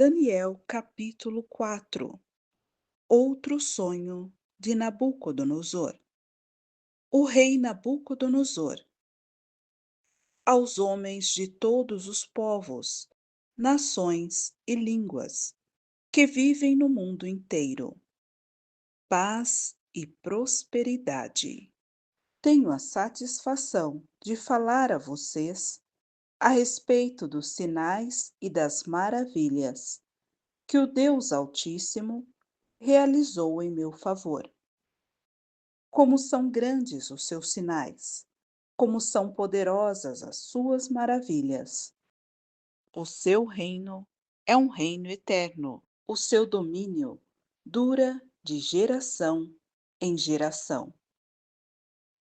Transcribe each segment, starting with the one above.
Daniel, capítulo 4. Outro sonho de Nabucodonosor. O rei Nabucodonosor, aos homens de todos os povos, nações e línguas que vivem no mundo inteiro, paz e prosperidade. Tenho a satisfação de falar a vocês a respeito dos sinais e das maravilhas que o Deus Altíssimo realizou em meu favor. Como são grandes os seus sinais, como são poderosas as suas maravilhas. O seu reino é um reino eterno, o seu domínio dura de geração em geração.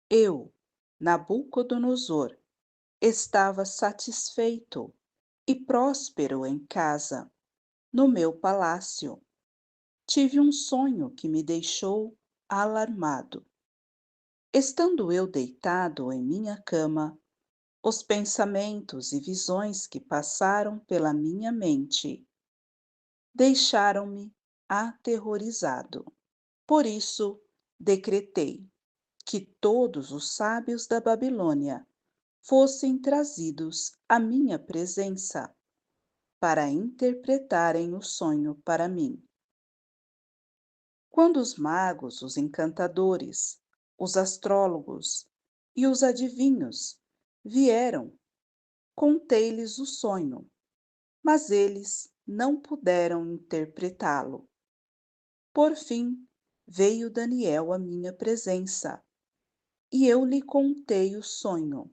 Eu, Nabucodonosor, estava satisfeito e próspero em casa, no meu palácio. Tive um sonho que me deixou alarmado. Estando eu deitado em minha cama, os pensamentos e visões que passaram pela minha mente deixaram-me aterrorizado. Por isso, decretei que todos os sábios da Babilônia fossem trazidos à minha presença para interpretarem o sonho para mim. Quando os magos, os encantadores, os astrólogos e os adivinhos vieram, contei-lhes o sonho, mas eles não puderam interpretá-lo. Por fim, veio Daniel à minha presença, e eu lhe contei o sonho.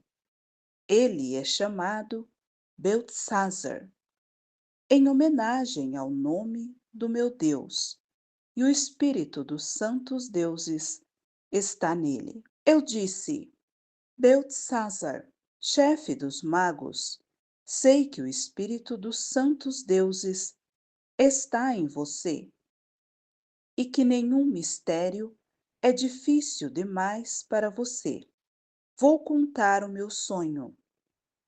Ele é chamado Beltesazar, em homenagem ao nome do meu Deus, e o espírito dos santos deuses está nele. Eu disse: Beltesazar, chefe dos magos, sei que o espírito dos santos deuses está em você e que nenhum mistério é difícil demais para você. Vou contar o meu sonho.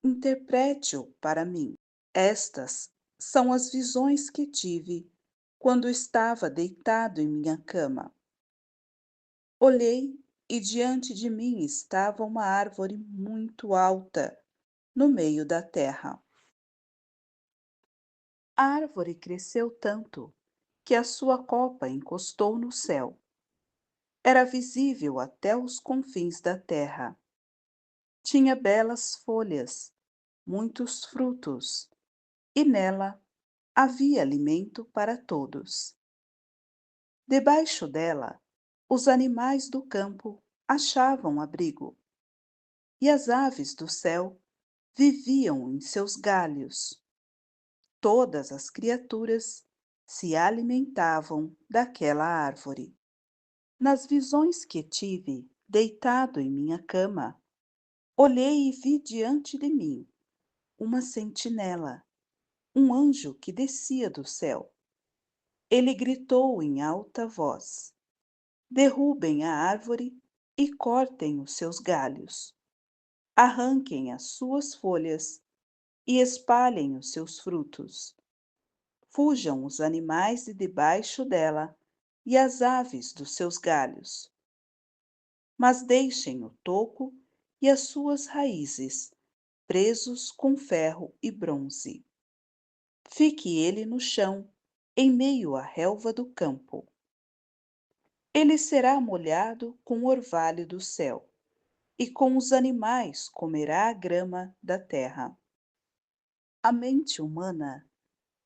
Interprete-o para mim. Estas são as visões que tive quando estava deitado em minha cama. Olhei e diante de mim estava uma árvore muito alta, no meio da terra. A árvore cresceu tanto que a sua copa encostou no céu. Era visível até os confins da terra. Tinha belas folhas, muitos frutos, e nela havia alimento para todos. Debaixo dela, os animais do campo achavam abrigo, e as aves do céu viviam em seus galhos. Todas as criaturas se alimentavam daquela árvore. Nas visões que tive, deitado em minha cama, olhei e vi diante de mim uma sentinela, um anjo que descia do céu. Ele gritou em alta voz: derrubem a árvore e cortem os seus galhos. Arranquem as suas folhas e espalhem os seus frutos. Fujam os animais de debaixo dela e as aves dos seus galhos. Mas deixem o toco e as suas raízes presos com ferro e bronze. Fique ele no chão, em meio à relva do campo. Ele será molhado com o orvalho do céu, e com os animais comerá a grama da terra. A mente humana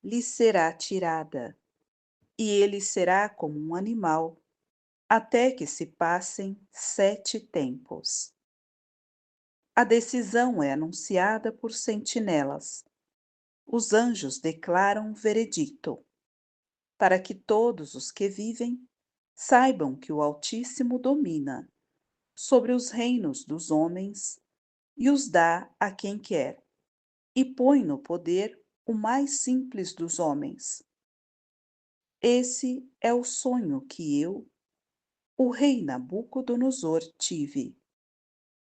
lhe será tirada, e ele será como um animal, até que se passem 7 tempos. A decisão é anunciada por sentinelas. Os anjos declaram o veredicto, para que todos os que vivem saibam que o Altíssimo domina sobre os reinos dos homens e os dá a quem quer, e põe no poder o mais simples dos homens. Esse é o sonho que eu, o rei Nabucodonosor, tive.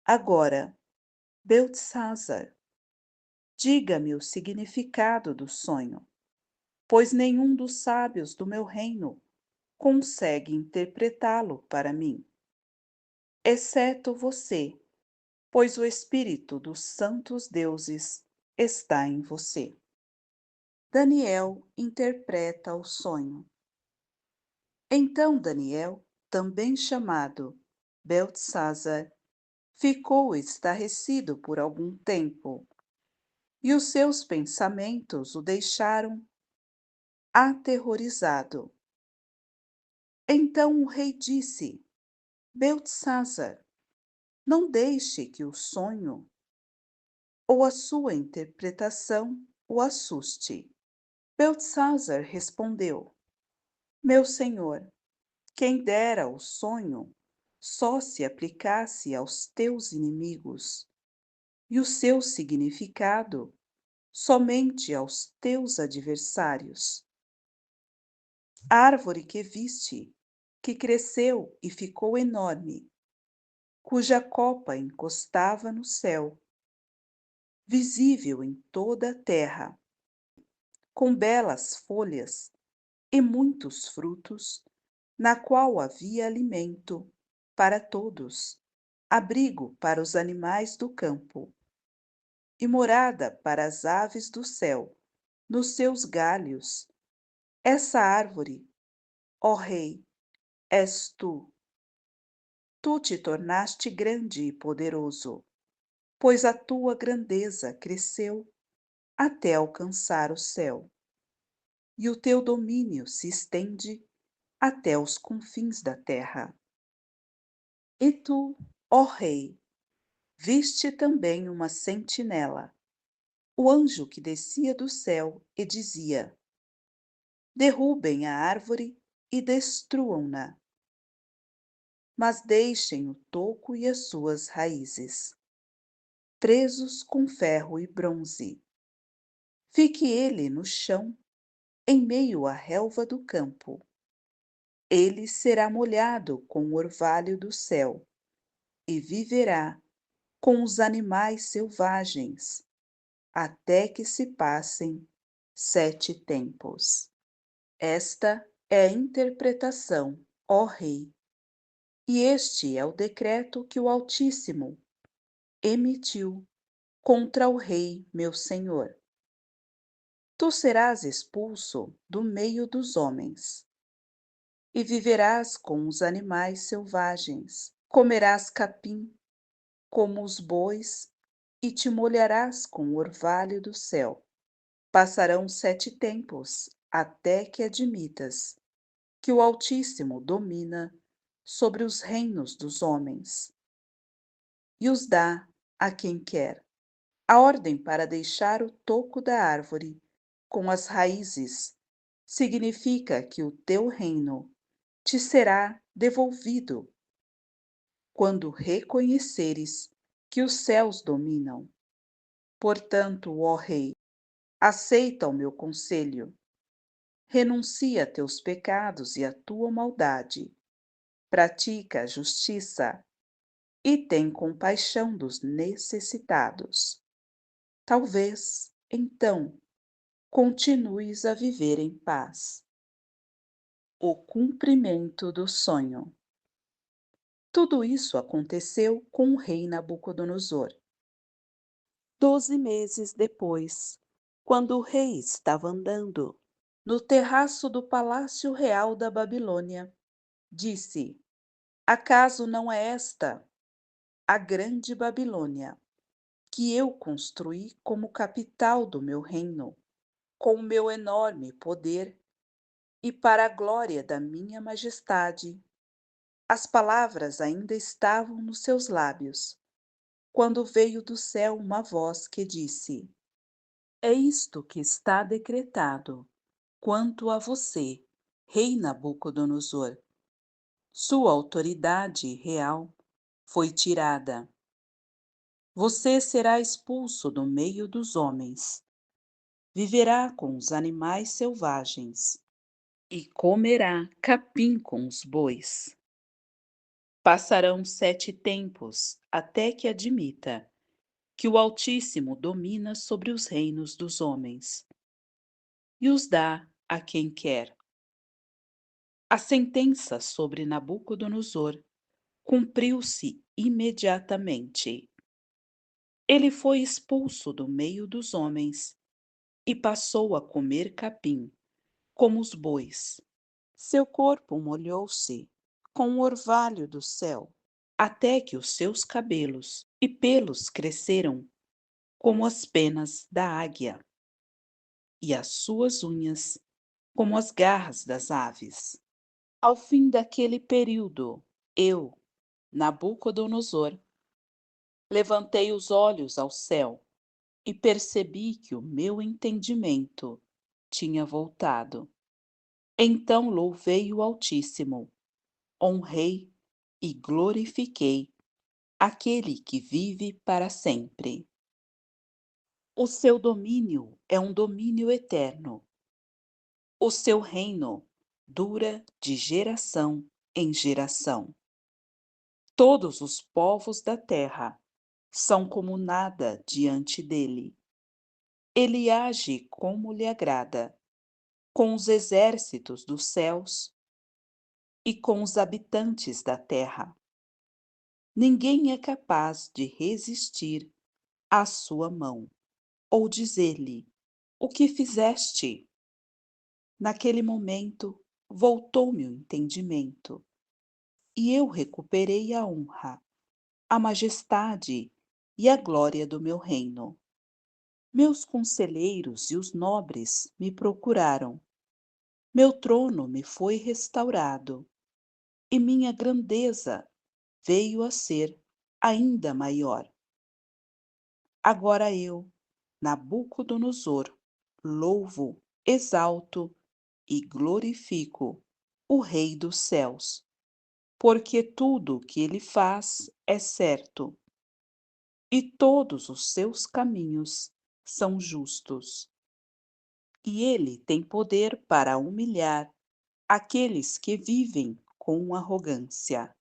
Agora, Beltesazar, diga-me o significado do sonho, pois nenhum dos sábios do meu reino consegue interpretá-lo para mim, exceto você, pois o Espírito dos santos deuses está em você. Daniel interpreta o sonho. Então Daniel, também chamado Beltesazar, ficou estarrecido por algum tempo, e os seus pensamentos o deixaram aterrorizado. Então o rei disse: Beltesazar, não deixe que o sonho ou a sua interpretação o assuste. Beltesazar respondeu: Meu senhor, quem dera o sonho só se aplicasse aos teus inimigos, e o seu significado somente aos teus adversários. A árvore que viste, que cresceu e ficou enorme, cuja copa encostava no céu, visível em toda a terra, com belas folhas e muitos frutos, na qual havia alimento para todos, abrigo para os animais do campo e morada para as aves do céu, nos seus galhos. Essa árvore, ó rei, és tu. Tu te tornaste grande e poderoso, pois a tua grandeza cresceu até alcançar o céu, e o teu domínio se estende até os confins da terra. E tu, ó rei, viste também uma sentinela, o anjo que descia do céu e dizia: Derrubem a árvore e destruam-na, mas deixem o toco e as suas raízes, presos com ferro e bronze. Fique ele no chão, em meio à relva do campo. Ele será molhado com o orvalho do céu e viverá com os animais selvagens, até que se passem 7 tempos. Esta é a interpretação, ó Rei, e este é o decreto que o Altíssimo emitiu contra o Rei, meu Senhor. Tu serás expulso do meio dos homens, e viverás com os animais selvagens. Comerás capim, como os bois, e te molharás com o orvalho do céu. Passarão 7 tempos, até que admitas que o Altíssimo domina sobre os reinos dos homens, e os dá a quem quer. A ordem para deixar o toco da árvore com as raízes significa que o teu reino te será devolvido quando reconheceres que os céus dominam. Portanto, ó Rei, aceita o meu conselho, renuncia a teus pecados e a tua maldade, pratica a justiça e tem compaixão dos necessitados. Talvez, então, continues a viver em paz. O cumprimento do sonho. Tudo isso aconteceu com o rei Nabucodonosor. 12 meses depois, quando o rei estava andando no terraço do Palácio Real da Babilônia, disse: Acaso não é esta a grande Babilônia, que eu construí como capital do meu reino, com o meu enorme poder e para a glória da minha majestade? As palavras ainda estavam nos seus lábios, quando veio do céu uma voz que disse: É isto que está decretado quanto a você, rei Nabucodonosor. Sua autoridade real foi tirada. Você será expulso do meio dos homens, viverá com os animais selvagens e comerá capim com os bois. Passarão 7 tempos até que admita que o Altíssimo domina sobre os reinos dos homens, e os dá a quem quer. A sentença sobre Nabucodonosor cumpriu-se imediatamente. Ele foi expulso do meio dos homens e passou a comer capim, como os bois. Seu corpo molhou-se com o orvalho do céu, até que os seus cabelos e pelos cresceram como as penas da águia, e as suas unhas como as garras das aves. Ao fim daquele período, eu, Nabucodonosor, levantei os olhos ao céu e percebi que o meu entendimento tinha voltado. Então louvei o Altíssimo, honrei e glorifiquei aquele que vive para sempre. O seu domínio é um domínio eterno. O seu reino dura de geração em geração. Todos os povos da terra são como nada diante dele. Ele age como lhe agrada, com os exércitos dos céus e com os habitantes da terra. Ninguém é capaz de resistir à sua mão, ou dizer-lhe: o que fizeste? Naquele momento, voltou-me o entendimento, e eu recuperei a honra, a majestade e a glória do meu reino. Meus conselheiros e os nobres me procuraram. Meu trono me foi restaurado, e minha grandeza veio a ser ainda maior. Agora eu, Nabucodonosor, louvo, exalto e glorifico o Rei dos céus, porque tudo o que ele faz é certo, e todos os seus caminhos são justos. E ele tem poder para humilhar aqueles que vivem com arrogância.